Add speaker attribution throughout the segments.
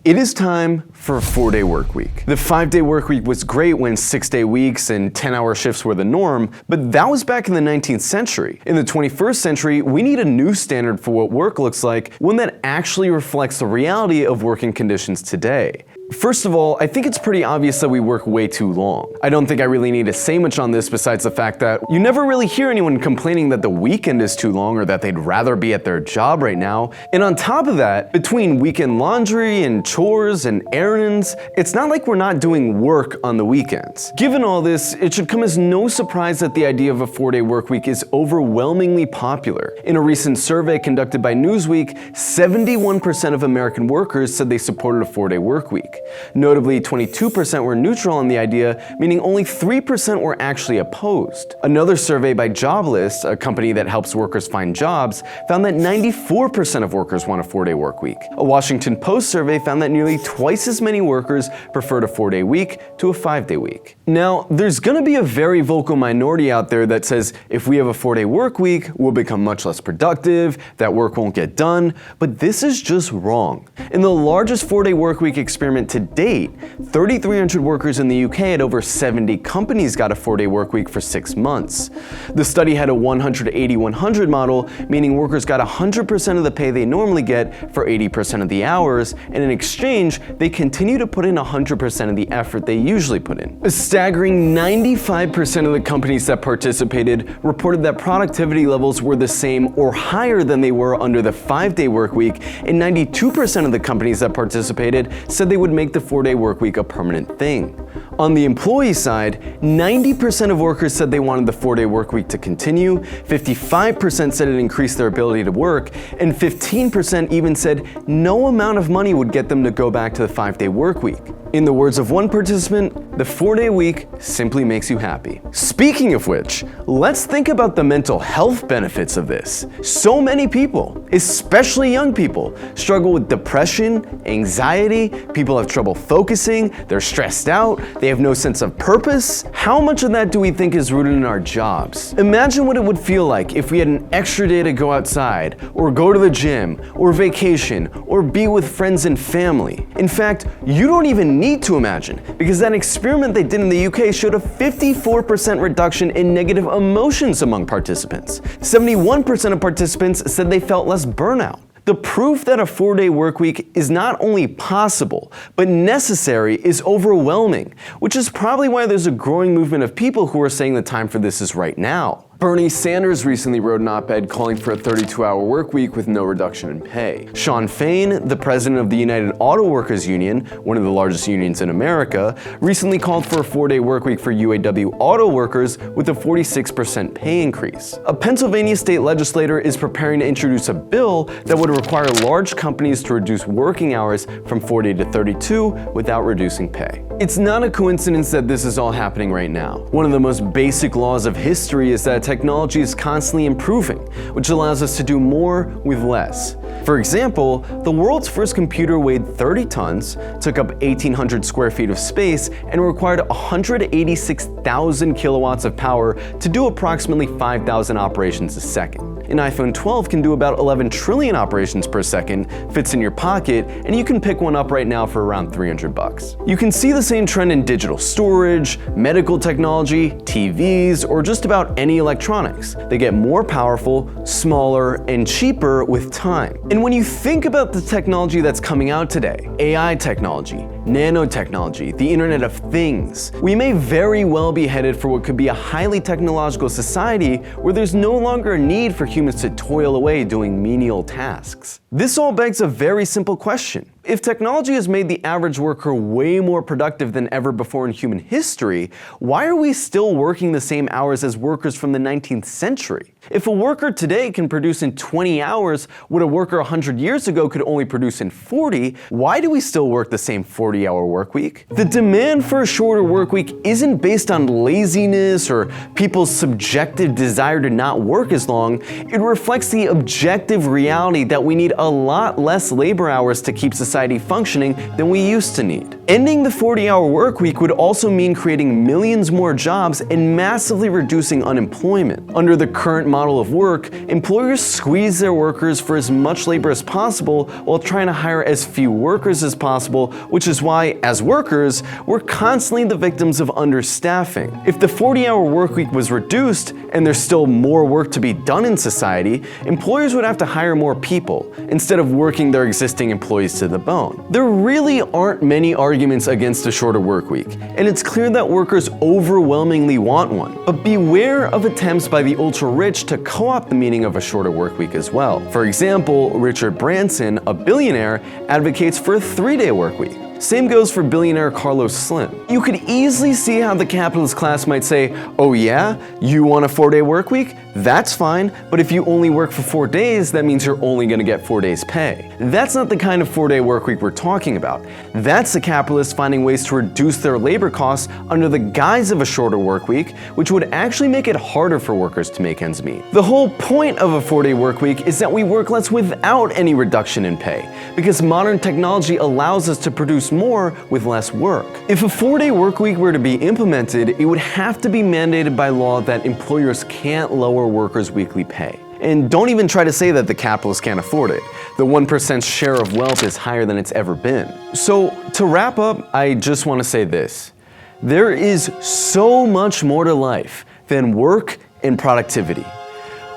Speaker 1: It is time for a 4-day work week. The 5-day work week was great when 6-day weeks and 10-hour shifts were the norm, but that was back in the 19th century. In the 21st century, we need a new standard for what work looks like, one that actually reflects the reality of working conditions today. First of all, I think it's pretty obvious that we work way too long. I don't think I really need to say much on this besides the fact that you never really hear anyone complaining that the weekend is too long or that they'd rather be at their job right now. And on top of that, between weekend laundry and chores and errands, it's not like we're not doing work on the weekends. Given all this, it should come as no surprise that the idea of a 4-day work week is overwhelmingly popular. In a recent survey conducted by Newsweek, 71% of American workers said they supported a 4-day work week. Notably, 22% were neutral on the idea, meaning only 3% were actually opposed. Another survey by Jobless, a company that helps workers find jobs, found that 94% of workers want a 4-day work week. A Washington Post survey found that nearly twice as many workers preferred a 4-day week to a 5-day week. Now, there's gonna be a very vocal minority out there that says if we have a 4-day work week, we'll become much less productive, that work won't get done, but this is just wrong. In the largest 4-day work week experiment to date, 3,300 workers in the UK at over 70 companies got a 4-day work week for 6 months. The study had a 180-100 model, meaning workers got 100% of the pay they normally get for 80% of the hours, and in exchange, they continue to put in 100% of the effort they usually put in. A staggering 95% of the companies that participated reported that productivity levels were the same or higher than they were under the 5-day work week, and 92% of the companies that participated said they would make the 4-day work week a permanent thing. On the employee side, 90% of workers said they wanted the 4-day work week to continue, 55% said it increased their ability to work, and 15% even said no amount of money would get them to go back to the 5-day work week. In the words of one participant, the 4-day week simply makes you happy. Speaking of which, let's think about the mental health benefits of this. So many people, especially young people, struggle with depression, anxiety, people have trouble focusing, they're stressed out, they have no sense of purpose. How much of that do we think is rooted in our jobs? Imagine what it would feel like if we had an extra day to go outside, or go to the gym, or vacation, or be with friends and family. In fact, you don't even need to imagine, because that experiment they did in the UK showed a 54% reduction in negative emotions among participants. 71% of participants said they felt less burnout. The proof that a 4-day work week is not only possible, but necessary is overwhelming, which is probably why there's a growing movement of people who are saying the time for this is right now. Bernie Sanders recently wrote an op-ed calling for a 32-hour work week with no reduction in pay. Shawn Fain, the president of the United Auto Workers Union, one of the largest unions in America, recently called for a 4-day work week for UAW auto workers with a 46% pay increase. A Pennsylvania state legislator is preparing to introduce a bill that would require large companies to reduce working hours from 40 to 32 without reducing pay. It's not a coincidence that this is all happening right now. One of the most basic laws of history is that technology is constantly improving, which allows us to do more with less. For example, the world's first computer weighed 30 tons, took up 1,800 square feet of space, and required 186,000 kilowatts of power to do approximately 5,000 operations a second. An iPhone 12 can do about 11 trillion operations per second, fits in your pocket, and you can pick one up right now for around $300. You can see the same trend in digital storage, medical technology, TVs, or just about any electronics. They get more powerful, smaller, and cheaper with time. And when you think about the technology that's coming out today, AI technology, nanotechnology, the Internet of Things, we may very well be headed for what could be a highly technological society where there's no longer a need for humans to toil away doing menial tasks. This all begs a very simple question. If technology has made the average worker way more productive than ever before in human history, why are we still working the same hours as workers from the 19th century? If a worker today can produce in 20 hours what a worker 100 years ago could only produce in 40, why do we still work the same 40-hour work week? The demand for a shorter work week isn't based on laziness or people's subjective desire to not work as long. It reflects the objective reality that we need a lot less labor hours to keep society functioning than we used to need. Ending the 40-hour work week would also mean creating millions more jobs and massively reducing unemployment. Under the current model of work, employers squeeze their workers for as much labor as possible while trying to hire as few workers as possible, which is why, as workers, we're constantly the victims of understaffing. If the 40-hour work week was reduced and there's still more work to be done in society, employers would have to hire more people instead of working their existing employees to the bone. There really aren't many arguments against a shorter work week, and it's clear that workers overwhelmingly want one. But beware of attempts by the ultra-rich to co-opt the meaning of a shorter work week as well. For example, Richard Branson, a billionaire, advocates for a 3-day work week. Same goes for billionaire Carlos Slim. You could easily see how the capitalist class might say, oh yeah, you want a 4-day work week? That's fine, but if you only work for 4 days, that means you're only gonna get 4 days pay. That's not the kind of 4-day work week we're talking about. That's the capitalists finding ways to reduce their labor costs under the guise of a shorter work week, which would actually make it harder for workers to make ends meet. The whole point of a 4-day work week is that we work less without any reduction in pay, because modern technology allows us to produce more with less work. If a 4-day work week were to be implemented, it would have to be mandated by law that employers can't lower workers' weekly pay. And don't even try to say that the capitalists can't afford it. The 1%'s share of wealth is higher than it's ever been. So to wrap up, I just want to say this. There is so much more to life than work and productivity.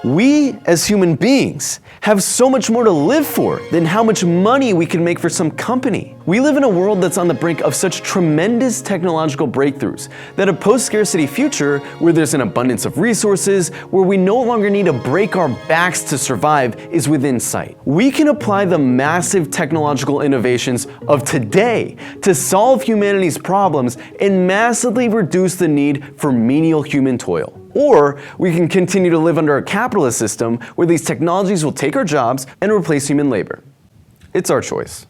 Speaker 1: We, as human beings, have so much more to live for than how much money we can make for some company. We live in a world that's on the brink of such tremendous technological breakthroughs that a post-scarcity future where there's an abundance of resources, where we no longer need to break our backs to survive, is within sight. We can apply the massive technological innovations of today to solve humanity's problems and massively reduce the need for menial human toil. Or we can continue to live under a capitalist system where these technologies will take our jobs and replace human labor. It's our choice.